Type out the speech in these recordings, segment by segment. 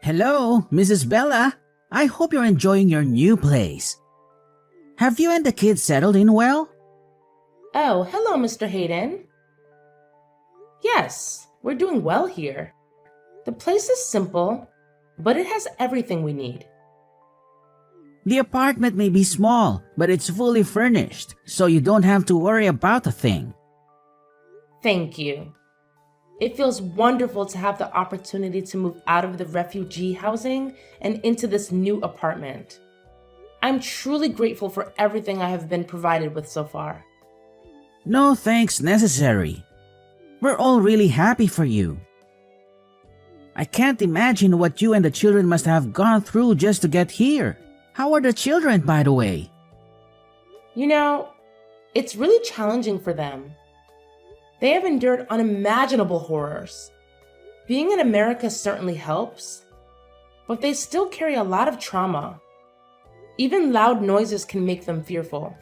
Hello, Mrs. Bella. I hope you're enjoying your new place. Have you and the kids settled in well? Oh, hello, Mr. Hayden. Yes, we're doing well here. The place is simple, but it has everything we need. The apartment may be small, but it's fully furnished, so you don't have to worry about a thing. Thank you. It feels wonderful to have the opportunity to move out of the refugee housing and into this new apartment. I'm truly grateful for everything I have been provided with so far. No thanks necessary. We're all really happy for you. I can't imagine what you and the children must have gone through just to get here. How are the children, by the way? You know, it's really challenging for them. They have endured unimaginable horrors. Being in America certainly helps, but they still carry a lot of trauma. Even loud noises can make them fearful,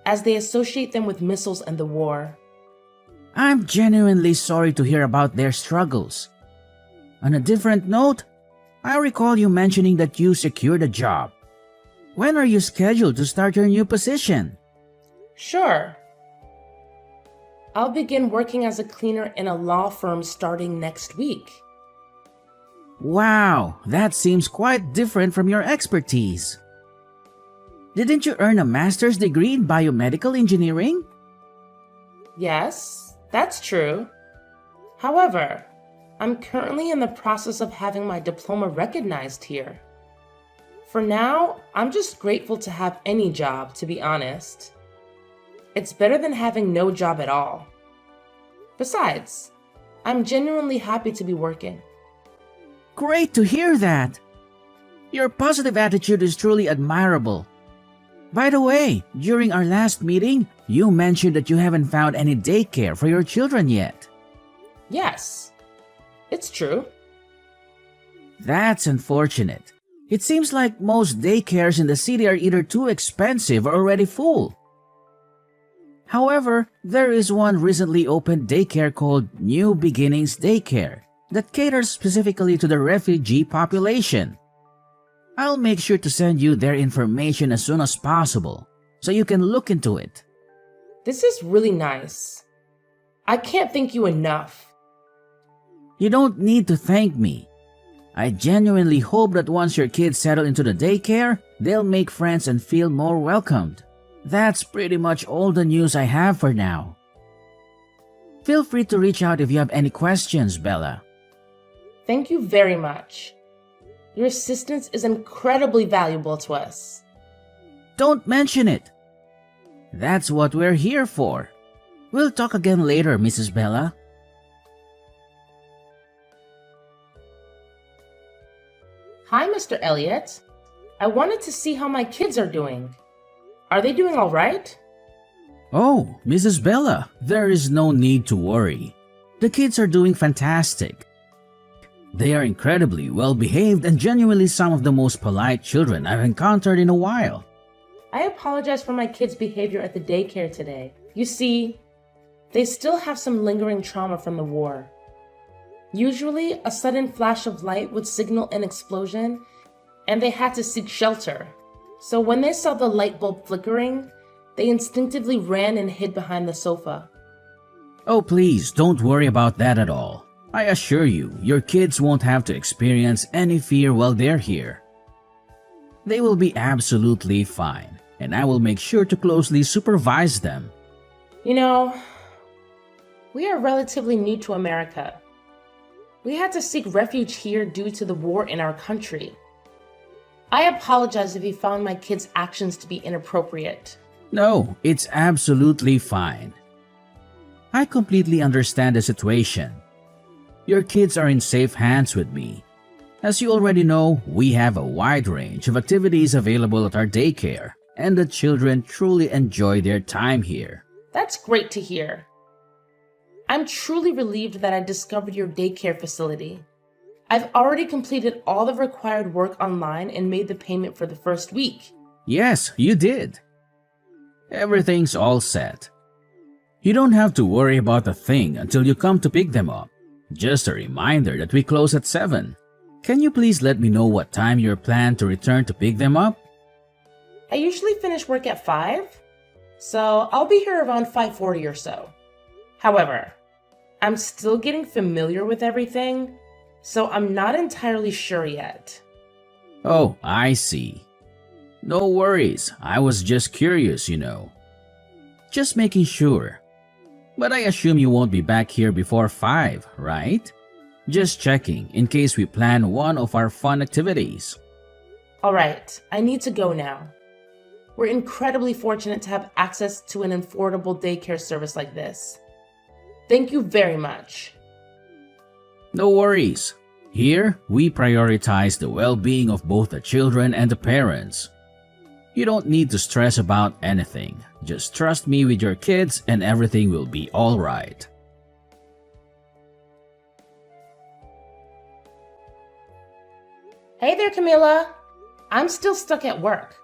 as they associate them with missiles and the war. I'm genuinely sorry to hear about their struggles. On a different note, I recall you mentioning that you secured a job. When are you scheduled to start your new position? Sure. I'll begin working as a cleaner in a law firm starting next week. Wow, that seems quite different from your expertise. Didn't you earn a master's degree in biomedical engineering? Yes, that's true. However, I'm currently in the process of having my diploma recognized here. For now, I'm just grateful to have any job, to be honest. It's better than having no job at all. Besides, I'm genuinely happy to be working. Great to hear that. Your positive attitude is truly admirable. By the way, during our last meeting, you mentioned that you haven't found any daycare for your children yet. Yes, it's true. That's unfortunate. It seems like most daycares in the city are either too expensive or already full. However, there is one recently opened daycare called New Beginnings Daycare that caters specifically to the refugee population. I'll make sure to send you their information as soon as possible so you can look into it. This is really nice. I can't thank you enough. You don't need to thank me. I genuinely hope that once your kids settle into the daycare, they'll make friends and feel more welcomed. That's pretty much all the news I have for now. Feel free to reach out if you have any questions, Bella. Thank you very much. Your assistance is incredibly valuable to us. Don't mention it. That's what we're here for. We'll talk again later, Mrs. Bella. Hi, Mr. Elliott. I wanted to see how my kids are doing. Are they doing all right? Oh, Mrs. Bella, there is no need to worry. The kids are doing fantastic. They are incredibly well-behaved and genuinely some of the most polite children I've encountered in a while. I apologize for my kids' behavior at the daycare today. You see, they still have some lingering trauma from the war. Usually, a sudden flash of light would signal an explosion, and they had to seek shelter. So when they saw the light bulb flickering, they instinctively ran and hid behind the sofa. Oh, please, don't worry about that at all. I assure you, your kids won't have to experience any fear while they're here. They will be absolutely fine, and I will make sure to closely supervise them. You know, we are relatively new to America. We had to seek refuge here due to the war in our country. I apologize if you found my kids' actions to be inappropriate. No, it's absolutely fine. I completely understand the situation. Your kids are in safe hands with me. As you already know, we have a wide range of activities available at our daycare, and the children truly enjoy their time here. That's great to hear. I'm truly relieved that I discovered your daycare facility. I've already completed all the required work online and made the payment for the first week. Yes, you did. Everything's all set. You don't have to worry about a thing until you come to pick them up. Just a reminder that we close at 7. Can you please let me know what time you're planned to return to pick them up? I usually finish work at 5, so I'll be here around 5:40 or so. However, I'm still getting familiar with everything, so I'm not entirely sure yet. Oh, I see. No worries, I was just curious, you know. Just making sure. But I assume you won't be back here before 5, right? Just checking in case we plan one of our fun activities. Alright, I need to go now. We're incredibly fortunate to have access to an affordable daycare service like this. Thank you very much. No worries. Here, we prioritize the well-being of both the children and the parents. You don't need to stress about anything. Just trust me with your kids and everything will be all right. Hey there, Camila. I'm still stuck at work,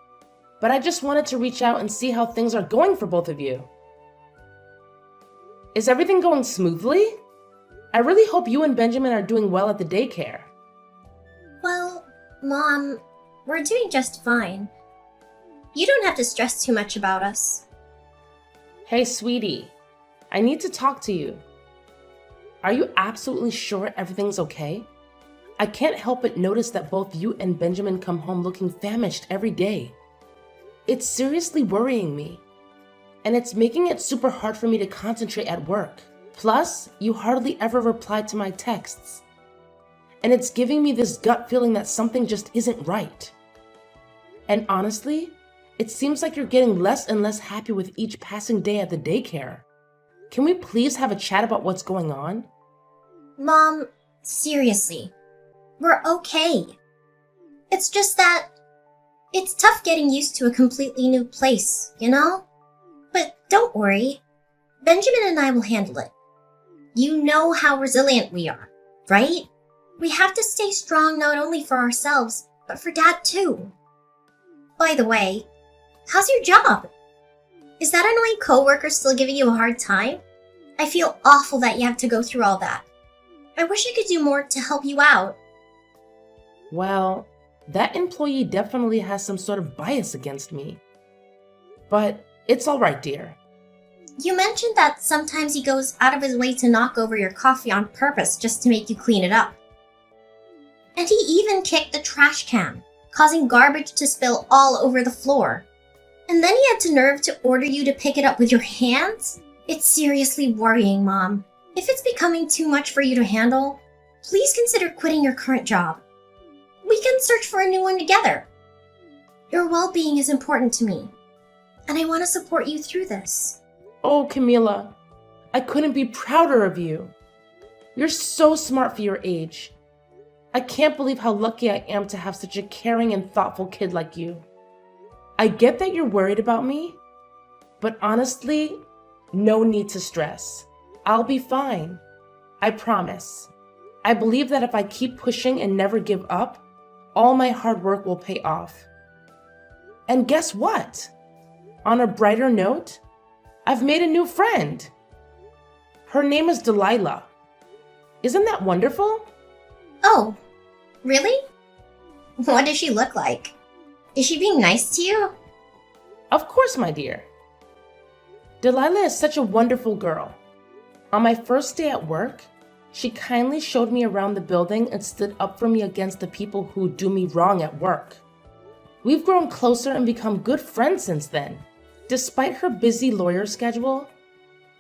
but I just wanted to reach out and see how things are going for both of you. Is everything going smoothly? I really hope you and Benjamin are doing well at the daycare. Well, Mom, we're doing just fine. You don't have to stress too much about us. Hey, sweetie, I need to talk to you. Are you absolutely sure everything's okay? I can't help but notice that both you and Benjamin come home looking famished every day. It's seriously worrying me, and it's making it super hard for me to concentrate at work. Plus, you hardly ever reply to my texts, and it's giving me this gut feeling that something just isn't right. And honestly, it seems like you're getting less and less happy with each passing day at the daycare. Can we please have a chat about what's going on? Mom, seriously, we're okay. It's just that it's tough getting used to a completely new place, you know? But don't worry, Benjamin and I will handle it. You know how resilient we are, right? We have to stay strong not only for ourselves, but for Dad too. By the way, how's your job? Is that annoying coworker still giving you a hard time? I feel awful that you have to go through all that. I wish I could do more to help you out. Well, that employee definitely has some sort of bias against me. But it's all right, dear. You mentioned that sometimes he goes out of his way to knock over your coffee on purpose just to make you clean it up. And he even kicked the trash can, causing garbage to spill all over the floor. And then he had the nerve to order you to pick it up with your hands? It's seriously worrying, Mom. If it's becoming too much for you to handle, please consider quitting your current job. We can search for a new one together. Your well-being is important to me, and I want to support you through this. Oh, Camila, I couldn't be prouder of you. You're so smart for your age. I can't believe how lucky I am to have such a caring and thoughtful kid like you. I get that you're worried about me, but honestly, no need to stress. I'll be fine. I promise. I believe that if I keep pushing and never give up, all my hard work will pay off. And guess what? On a brighter note, I've made a new friend. Her name is Delilah. Isn't that wonderful? Oh, really? What does she look like? Is she being nice to you? Of course, my dear. Delilah is such a wonderful girl. On my first day at work, she kindly showed me around the building and stood up for me against the people who do me wrong at work. We've grown closer and become good friends since then. Despite her busy lawyer schedule,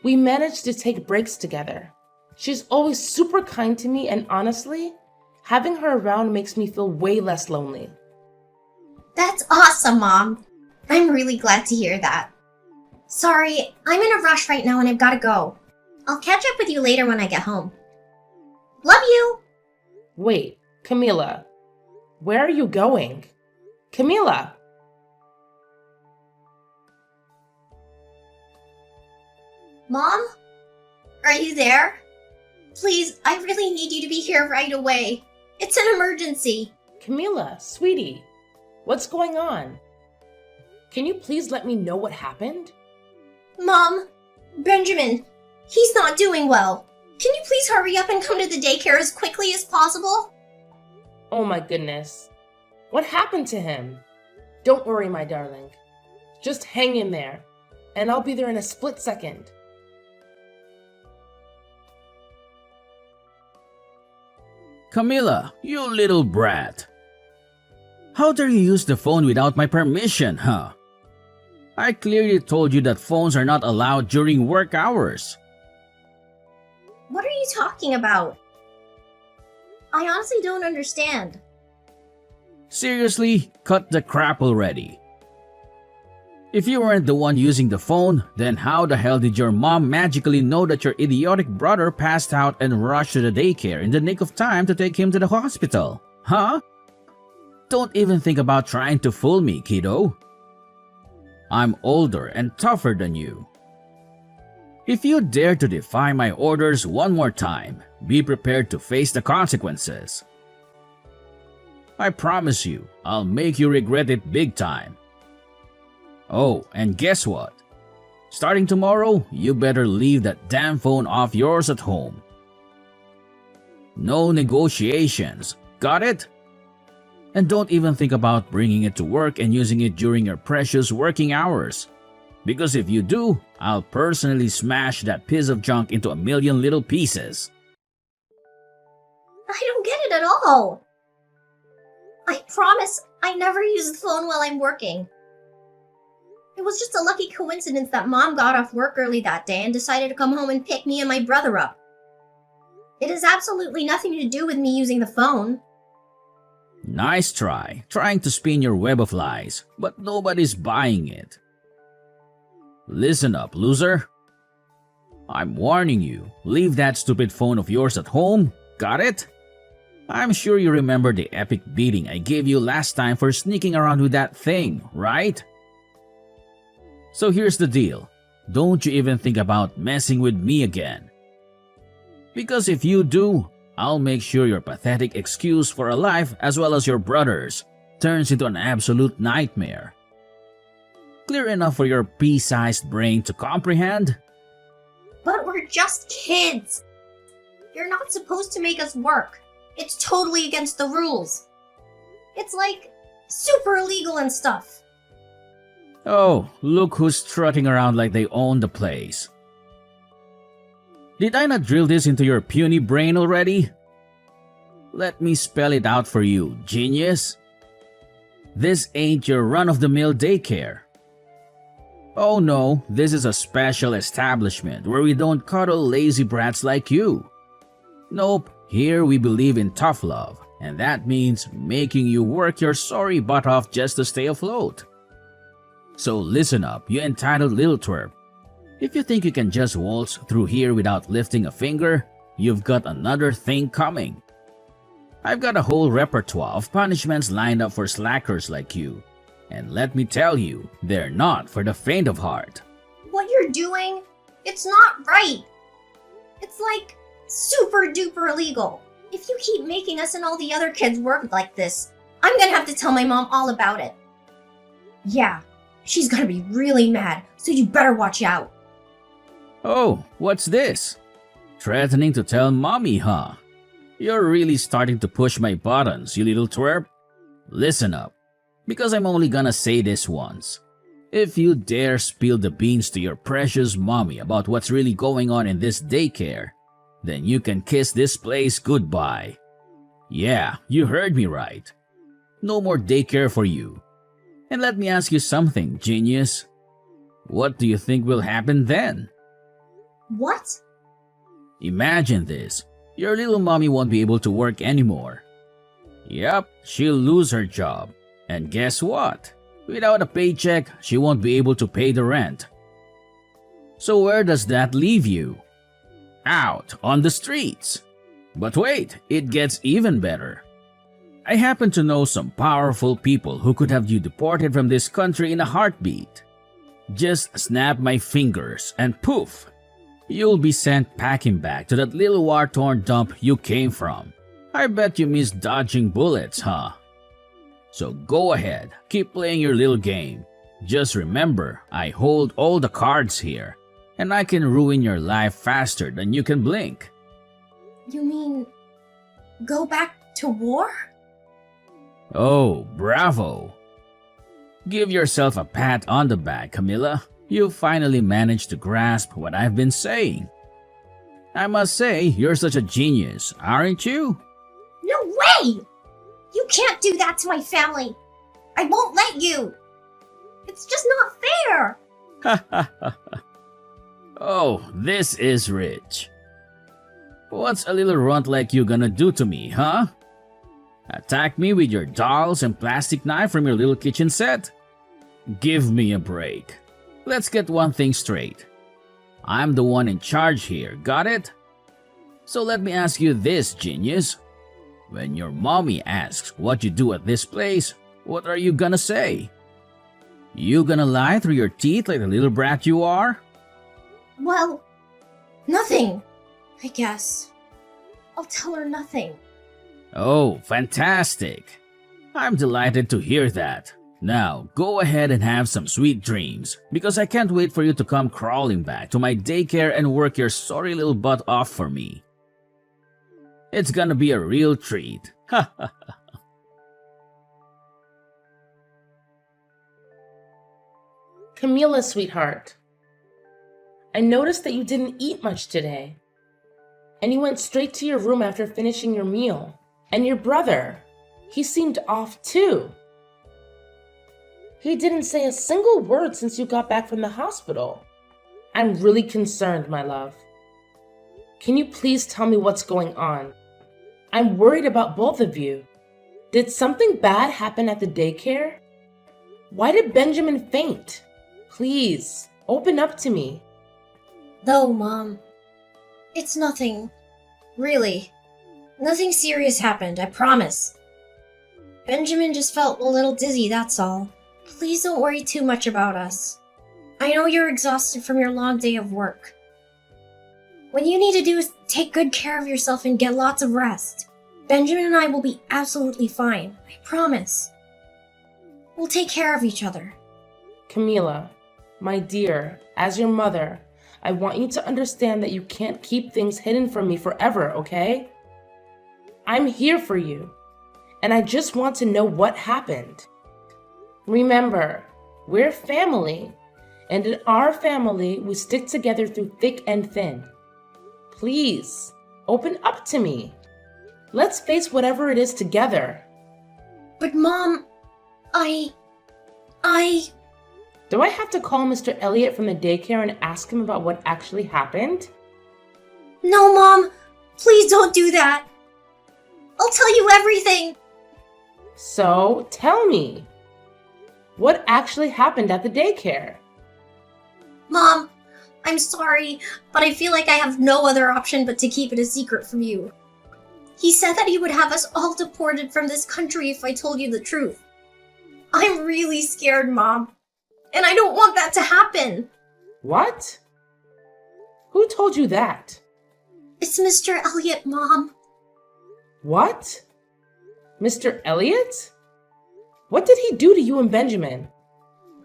we managed to take breaks together. She's always super kind to me, and honestly, having her around makes me feel way less lonely. That's awesome, Mom. I'm really glad to hear that. Sorry, I'm in a rush right now and I've got to go. I'll catch up with you later when I get home. Love you! Wait, Camila, where are you going? Camila! Mom? Are you there? Please, I really need you to be here right away. It's an emergency. Camila, sweetie, what's going on? Can you please let me know what happened? Mom, Benjamin, he's not doing well. Can you please hurry up and come to the daycare as quickly as possible? Oh my goodness. What happened to him? Don't worry, my darling. Just hang in there, and I'll be there in a split second. Camila, you little brat. How dare you use the phone without my permission, huh? I clearly told you that phones are not allowed during work hours. What are you talking about? I honestly don't understand. Seriously, cut the crap already. If you weren't the one using the phone, then how the hell did your mom magically know that your idiotic brother passed out and rushed to the daycare in the nick of time to take him to the hospital? Huh? Don't even think about trying to fool me, kiddo. I'm older and tougher than you. If you dare to defy my orders one more time, be prepared to face the consequences. I promise you, I'll make you regret it big time. Oh, and guess what? Starting tomorrow, you better leave that damn phone off yours at home. No negotiations, got it? And don't even think about bringing it to work and using it during your precious working hours. Because if you do, I'll personally smash that piece of junk into a million little pieces. I don't get it at all. I promise I never use the phone while I'm working. It was just a lucky coincidence that Mom got off work early that day and decided to come home and pick me and my brother up. It has absolutely nothing to do with me using the phone. Nice try, trying to spin your web of lies, but nobody's buying it. Listen up, loser. I'm warning you, leave that stupid phone of yours at home, got it? I'm sure you remember the epic beating I gave you last time for sneaking around with that thing, right? So here's the deal, don't you even think about messing with me again. Because if you do, I'll make sure your pathetic excuse for a life as well as your brother's turns into an absolute nightmare. Clear enough for your pea-sized brain to comprehend? But we're just kids. You're not supposed to make us work. It's totally against the rules. It's like super illegal and stuff. Oh, look who's strutting around like they own the place. Did I not drill this into your puny brain already? Let me spell it out for you, genius. This ain't your run-of-the-mill daycare. Oh no, this is a special establishment where we don't cuddle lazy brats like you. Nope, here we believe in tough love, and that means making you work your sorry butt off just to stay afloat. So listen up, you entitled little twerp. If you think you can just waltz through here without lifting a finger, you've got another thing coming. I've got a whole repertoire of punishments lined up for slackers like you. And let me tell you, they're not for the faint of heart. What you're doing, it's not right. It's like super duper illegal. If you keep making us and all the other kids work like this, I'm gonna have to tell my mom all about it. Yeah, she's gonna be really mad, so you better watch out. Oh, what's this? Threatening to tell mommy, huh? You're really starting to push my buttons, you little twerp. Listen up, because I'm only gonna say this once. If you dare spill the beans to your precious mommy about what's really going on in this daycare, then you can kiss this place goodbye. Yeah, you heard me right. No more daycare for you. And let me ask you something, genius. What do you think will happen then? What? Imagine this. Your little mommy won't be able to work anymore. Yep, she'll lose her job. And guess what? Without a paycheck, she won't be able to pay the rent. So where does that leave you? Out on the streets. But wait, it gets even better. I happen to know some powerful people who could have you deported from this country in a heartbeat. Just snap my fingers and poof! You'll be sent packing back to that little war-torn dump you came from. I bet you miss dodging bullets, huh? So go ahead, keep playing your little game. Just remember, I hold all the cards here, and I can ruin your life faster than you can blink. You mean go back to war? Oh, bravo! Give yourself a pat on the back, Camilla. You finally managed to grasp what I've been saying. I must say, you're such a genius, aren't you? No way! You can't do that to my family. I won't let you. It's just not fair. Oh, this is rich. What's a little runt like you gonna do to me, huh? Attack me with your dolls and plastic knife from your little kitchen set? Give me a break. Let's get one thing straight. I'm the one in charge here, got it? So let me ask you this, genius. When your mommy asks what you do at this place, what are you gonna say? You gonna lie through your teeth like the little brat you are? Well, nothing, I guess. I'll tell her nothing. Oh, fantastic. I'm delighted to hear that. Now, go ahead and have some sweet dreams, because I can't wait for you to come crawling back to my daycare and work your sorry little butt off for me. It's gonna be a real treat. Ha ha ha. Camila, sweetheart. I noticed that you didn't eat much today. And you went straight to your room after finishing your meal. And your brother, he seemed off too. He didn't say a single word since you got back from the hospital. I'm really concerned, my love. Can you please tell me what's going on? I'm worried about both of you. Did something bad happen at the daycare? Why did Benjamin faint? Please, open up to me. No, Mom. It's nothing. Really. Nothing serious happened, I promise. Benjamin just felt a little dizzy, that's all. Please don't worry too much about us. I know you're exhausted from your long day of work. What you need to do is take good care of yourself and get lots of rest. Benjamin and I will be absolutely fine, I promise. We'll take care of each other. Camila, my dear, as your mother, I want you to understand that you can't keep things hidden from me forever, okay? I'm here for you, and I just want to know what happened. Remember, we're family, and in our family, we stick together through thick and thin. Please, open up to me. Let's face whatever it is together. But Mom, Do I have to call Mr. Elliot from the daycare and ask him about what actually happened? No, Mom! Please don't do that! I'll tell you everything! So, tell me. What actually happened at the daycare? Mom, I'm sorry, but I feel like I have no other option but to keep it a secret from you. He said that he would have us all deported from this country if I told you the truth. I'm really scared, Mom. And I don't want that to happen. What? Who told you that? It's Mr. Elliot, Mom. What? Mr. Elliot? What did he do to you and Benjamin?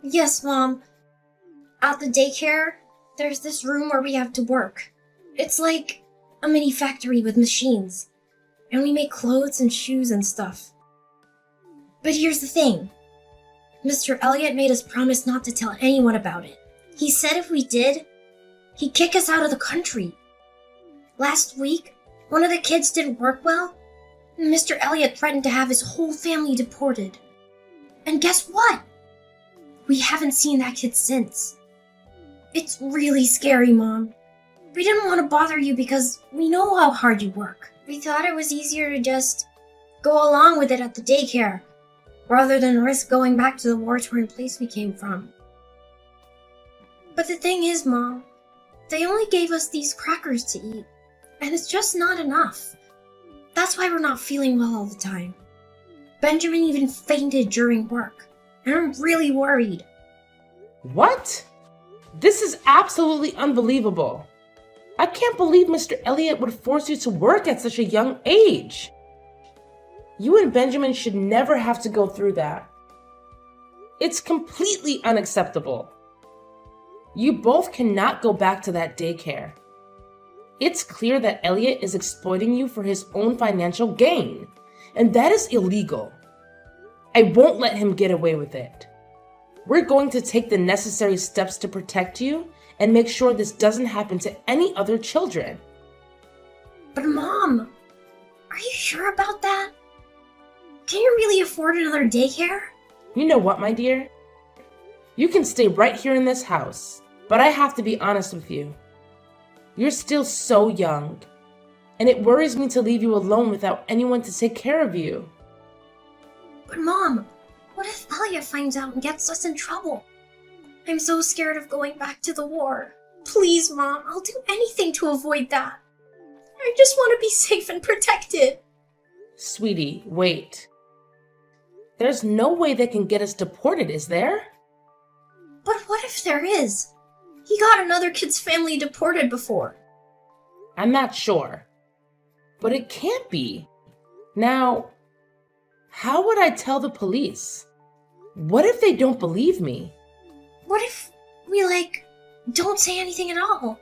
Yes, Mom. At the daycare, there's this room where we have to work. It's like a mini factory with machines. And we make clothes and shoes and stuff. But here's the thing. Mr. Elliot made us promise not to tell anyone about it. He said if we did, he'd kick us out of the country. Last week, one of the kids didn't work well, and Mr. Elliot threatened to have his whole family deported. And guess what? We haven't seen that kid since. It's really scary, Mom. We didn't want to bother you because we know how hard you work. We thought it was easier to just go along with it at the daycare, rather than risk going back to the war-torn place we came from. But the thing is, Mom, they only gave us these crackers to eat, and it's just not enough. That's why we're not feeling well all the time. Benjamin even fainted during work, and I'm really worried. What? This is absolutely unbelievable. I can't believe Mr. Elliot would force you to work at such a young age. You and Benjamin should never have to go through that. It's completely unacceptable. You both cannot go back to that daycare. It's clear that Elliot is exploiting you for his own financial gain, and that is illegal. I won't let him get away with it. We're going to take the necessary steps to protect you and make sure this doesn't happen to any other children. But Mom, are you sure about that? Can you really afford another daycare? You know what, my dear? You can stay right here in this house, but I have to be honest with you. You're still so young, and it worries me to leave you alone without anyone to take care of you. But Mom, what if Elliot finds out and gets us in trouble? I'm so scared of going back to the war. Please, Mom, I'll do anything to avoid that. I just want to be safe and protected. Sweetie, wait. There's no way they can get us deported, is there? But what if there is? He got another kid's family deported before. I'm not sure. But it can't be. Now, how would I tell the police? What if they don't believe me? What if we, don't say anything at all?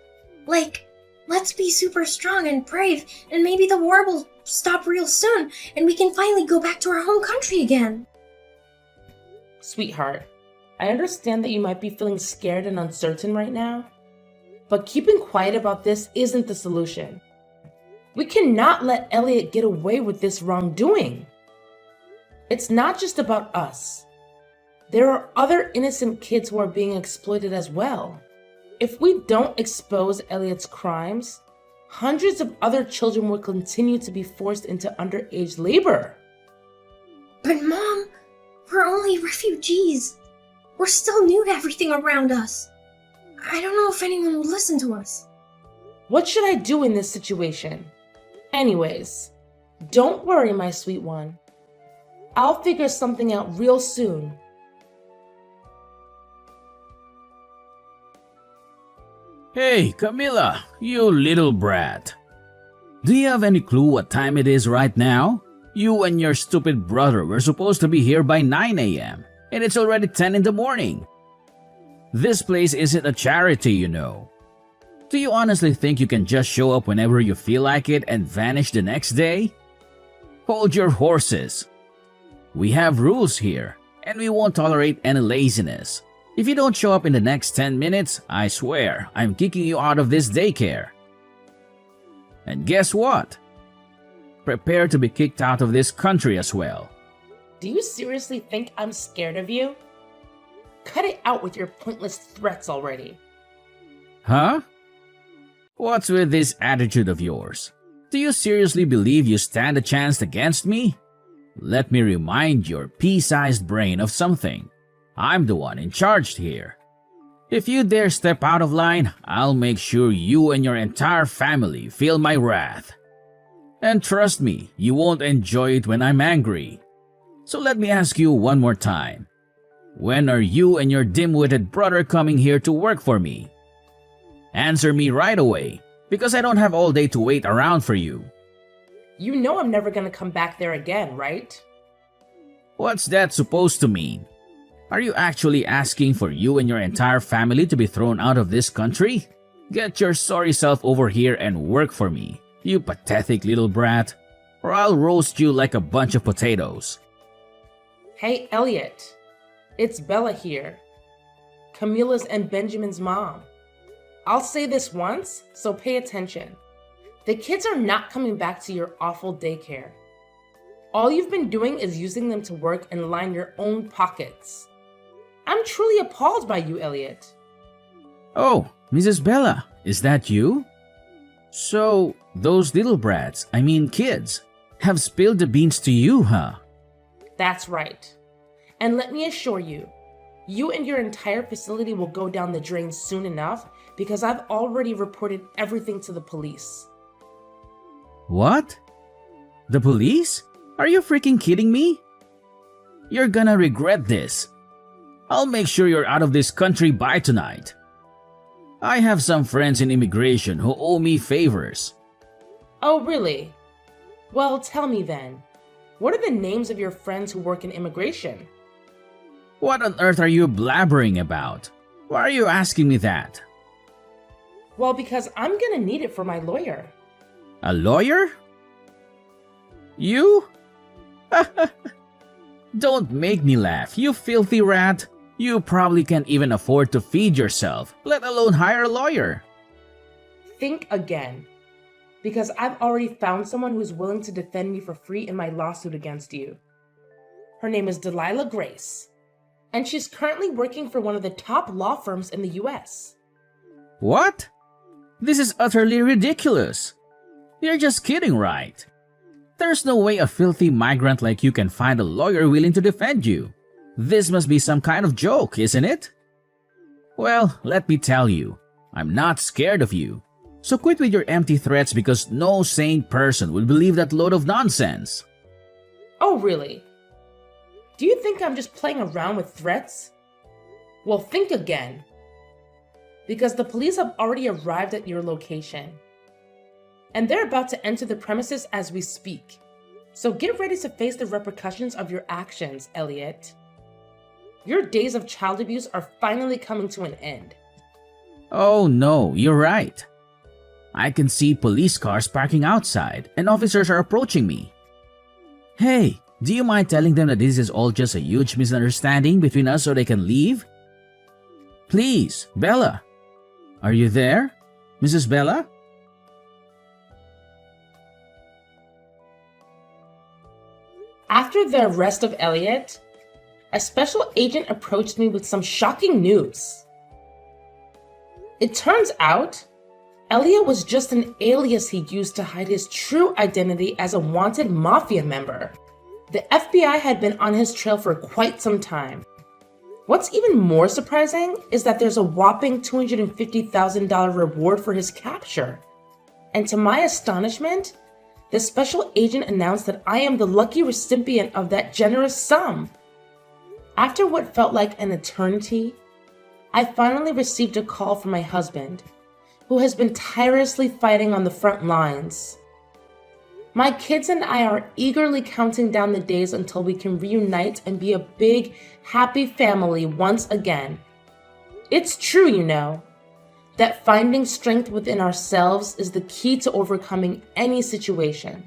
Let's be super strong and brave, and maybe the war will stop real soon, and we can finally go back to our home country again. Sweetheart, I understand that you might be feeling scared and uncertain right now, but keeping quiet about this isn't the solution. We cannot let Elliot get away with this wrongdoing. It's not just about us. There are other innocent kids who are being exploited as well. If we don't expose Elliot's crimes, hundreds of other children will continue to be forced into underage labor. But Mom, we're only refugees. We're still new to everything around us. I don't know if anyone will listen to us. What should I do in this situation? Anyways, don't worry, my sweet one. I'll figure something out real soon. Hey, Camilla, you little brat. Do you have any clue what time it is right now? You and your stupid brother were supposed to be here by 9 a.m. and it's already 10 in the morning. This place isn't a charity, you know. Do you honestly think you can just show up whenever you feel like it and vanish the next day? Hold your horses. We have rules here, and we won't tolerate any laziness. If you don't show up in the next 10 minutes, I swear I'm kicking you out of this daycare. And guess what? Prepare to be kicked out of this country as well. Do you seriously think I'm scared of you? Cut it out with your pointless threats already. Huh? What's with this attitude of yours? Do you seriously believe you stand a chance against me? Let me remind your pea-sized brain of something. I'm the one in charge here. If you dare step out of line, I'll make sure you and your entire family feel my wrath. And trust me, you won't enjoy it when I'm angry. So let me ask you one more time. When are you and your dim-witted brother coming here to work for me? Answer me right away, because I don't have all day to wait around for you. You know I'm never gonna come back there again, right? What's that supposed to mean? Are you actually asking for you and your entire family to be thrown out of this country? Get your sorry self over here and work for me, you pathetic little brat, or I'll roast you like a bunch of potatoes. Hey, Elliot. It's Bella here. Camilla's and Benjamin's mom. I'll say this once, so pay attention. The kids are not coming back to your awful daycare. All you've been doing is using them to work and line your own pockets. I'm truly appalled by you, Elliot. Oh, Mrs. Bella, is that you? So, those little brats, kids, have spilled the beans to you, huh? That's right. And let me assure you, you and your entire facility will go down the drain soon enough because I've already reported everything to the police. What? The police? Are you freaking kidding me? You're gonna regret this. I'll make sure you're out of this country by tonight. I have some friends in immigration who owe me favors. Oh, really? Well, tell me then. What are the names of your friends who work in immigration? What on earth are you blabbering about? Why are you asking me that? Well, because I'm gonna need it for my lawyer. A lawyer? You? Don't make me laugh, you filthy rat. You probably can't even afford to feed yourself, let alone hire a lawyer. Think again, because I've already found someone who's willing to defend me for free in my lawsuit against you. Her name is Delilah Grace, and she's currently working for one of the top law firms in the US. What? This is utterly ridiculous. You're just kidding, right? There's no way a filthy migrant like you can find a lawyer willing to defend you. This must be some kind of joke, isn't it? Well, let me tell you, I'm not scared of you. So quit with your empty threats because no sane person would believe that load of nonsense. Oh, really? Do you think I'm just playing around with threats? Well, think again. Because the police have already arrived at your location. And they're about to enter the premises as we speak. So get ready to face the repercussions of your actions, Elliot. Your days of child abuse are finally coming to an end. Oh no, you're right. I can see police cars parking outside and officers are approaching me. Hey, do you mind telling them that this is all just a huge misunderstanding between us so they can leave? Please, Bella. Are you there? Mrs. Bella? After the arrest of Elliot, a special agent approached me with some shocking news. It turns out, Elliot was just an alias he used to hide his true identity as a wanted mafia member. The FBI had been on his trail for quite some time. What's even more surprising is that there's a whopping $250,000 reward for his capture. And to my astonishment, the special agent announced that I am the lucky recipient of that generous sum. After what felt like an eternity, I finally received a call from my husband, who has been tirelessly fighting on the front lines. My kids and I are eagerly counting down the days until we can reunite and be a big, happy family once again. It's true, you know, that finding strength within ourselves is the key to overcoming any situation.